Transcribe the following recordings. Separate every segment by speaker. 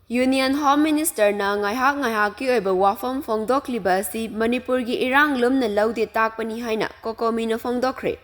Speaker 1: Union Home Minister na ngayhak-ngayhaki oiba wafam fongdokliba asi Manipurgi Erang Lumna Lwde takpani haina COCOMI na fongdokre.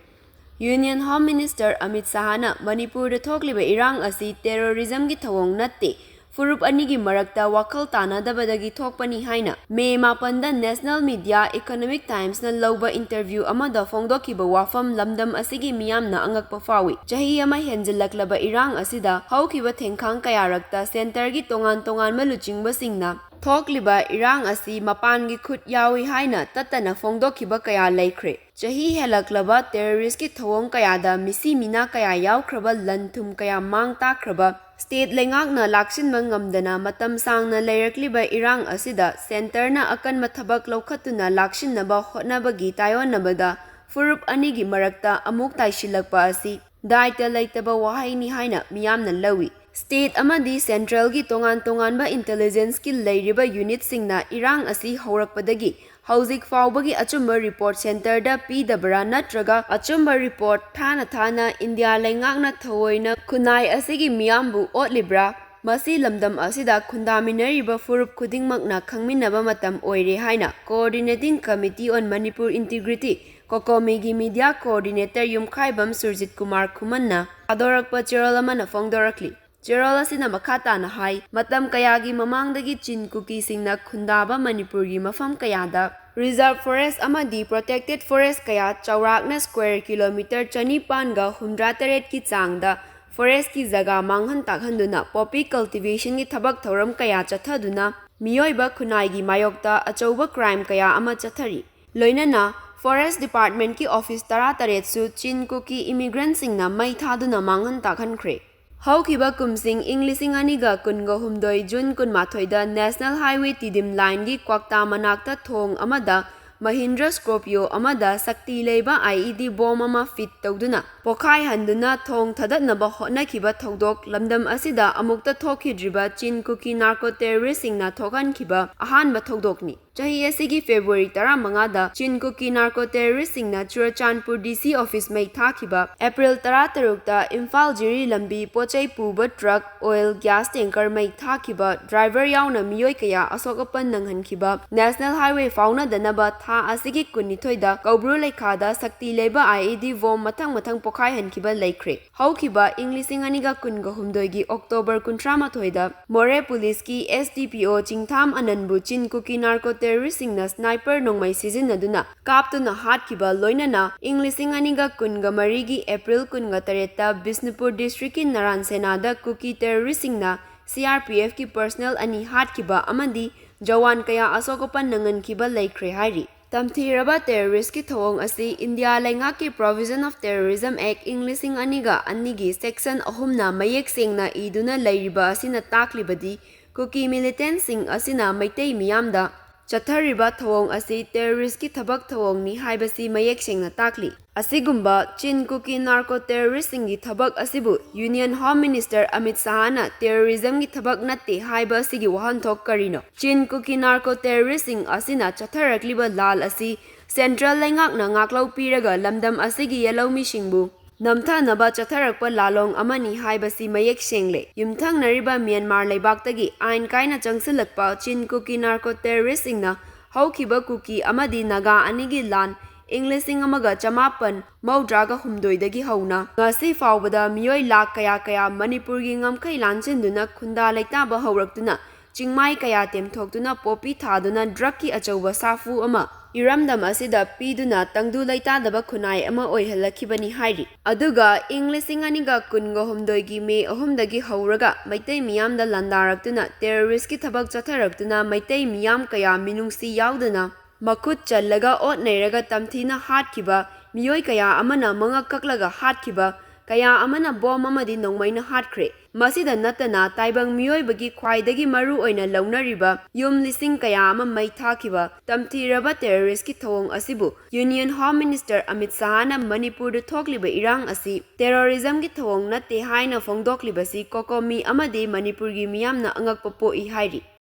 Speaker 1: Union Home Minister Amit Sahana Manipurda thokliba irang asi terrorism gi thawong natte furup anigi marakta wakal tanadabadagi thokpani haina May 8 National Media Economic Times na lawba interview amada fongdokiba wafam lamdam asigi miyamna angakpa fawi chahi ama henjillaklaba irang asida haukiba thengkhang kayarakta center gi tongan maluchingba singna thokliba irang asi mapangi khut yawi haina tatana fongdokiba kaya laikre chahi helaklaba terrorist ki thawong kayada misi mina kaya yawkraba lanthum kaya mang takraba state lengakna laksinba ngamdana matam sangna leirakliba irang asida center na akan mathabak laukhatuna laksinnaba hotnabagi tayonnabada furup anigi marakta amuk taishilakpa asi daita leitaba wahaini haina miyamna lawi State amadi Central gi tongan ba intelligence ki leiriba unit singna irang asi haurakpadagi hauzik faubagi achumba report center da pidabra natraga achumba report thana India lengakna thawoina kunai asigi miyambu otlibra masi lamdam asida khundaminariba furup khudingmakna khangminaba matam oire haina Coordinating Committee on Manipur Integrity COCOMI gi media coordinator Yumkhaibam Surjit Kumar Khumanna adorakpa cherol amana fongdorakli Cherol asina makata na hai matam kayagi mamangdagi chin kuki singna khundaba Manipurgi mafam kayada reserve forest amadi protected forest kaya chaurakna square kilometer chanipan ga 108 ki changda forest ki jaga manghan takhanduna poppy cultivation gi thabak thoram kaya chathaduna miyoiba khunai gi mayokta achauba crime kaya ama chathari loinana forest department ki office tara su chin kuki immigrant singna mai thaduna manghan takhankhre Haukiba kumsing Englising aniga kunga humdoi June kunmathoida National Highway Tidim Line gi kwakta manakta thong amada Mahindra Scorpio amada sakti leiba IED bomb ama fit tawduna pokhai handuna thong thadatnaba hotnakiba thodok lamdam asida amukta thokhidriba chin kuki narco terrorist singna thokankiba ahanba thodokni chahi asigi February 15 da chin kuki narco terrorist singna Churachandpur DC office mai thakiba April 13 da Imphal Jiri lambi pochai puba truck oil gas tanker mai thakiba driver yauna miyoi kaya asokapan nanghankiba National Highway fauna danaba tha asigi kunithoi da Kaubru Leikhada sakti leiba IED bomb mathang pokhai hankiba laikre haukiba Englising aniga kunga humdoigi October 18 da More Police ki SDPO Chingtham Ananbu chin kuki narco terrorist singna sniper nongmai sizinaduna kaptuna hatkiba loinana Englising aniga kunga marigi April kunga tareta Bisnupur district ki Naran Senada kuki terrorist singna CRPF ki personnel ani hatkiba amadi jawan kaya asokopan nangankiba laikre hairi Tamthiraba terrorist ki thawong asi India lengaki Provision of Terrorism Act Englising aniga anigi section ahumna mayek sengna iduna leiriba asina taklibadi kuki militant sing asina maitei miyamda chathariba thawong asi terrorist ki thabak thawong ni haibasi mayek sengna takli asigumba chin kuki narco terrorist singi thabak asibu Union Home Minister Amit Sahana terrorism gi thabak natte haiba asigi wahanthok karino chin kuki narco terrorist sing asina chatharakliba lal asi central lengak na ngaklau piraga lamdam asigi yalomi singbu namthanaba chatharakpa lalong amani haibasi mayek sengle yumthang nariba Myanmar leibaktagi ain kaina changsilakpa chin kuki narco terrorist singna haukiba kuki amadi naga anigi lan Englising amaga chamapan maudraga humdoidagi hauna ngasi faubada miyoi lak kaya Manipurgi ngamkai lanchinduna khunda leitaba hauraktuna chingmai kaya temthoktuna popi thaduna drug ki achauba safu ama iramdam asida piduna tangdu leitadaba khunai ama oihalakibani hairi aduga Englising aniga kunga humdoigi May 3 dagi hauraga maitei miyamda landaraktuna terrorist ki thabak chatharaktuna maitei miyam kaya minungsi yaudana Makut challaga ot nairaga tamthina hatkiba miyoi kaya amana manga kaklaga hatkiba kaya amana bom amadi nongmaina hatkre masida natana taibang miyoi bagi khwaidagi maru oina launariba yum lising kaya ama mai thakiba tamthiraba terrorist ki thawong asibu Union Home Minister Amit Sahana Manipur da thokliba irang asi terrorism ki thawong natte haina fongdokliba si COCOMI amadi Manipur gi miyamna angakpa po I hairi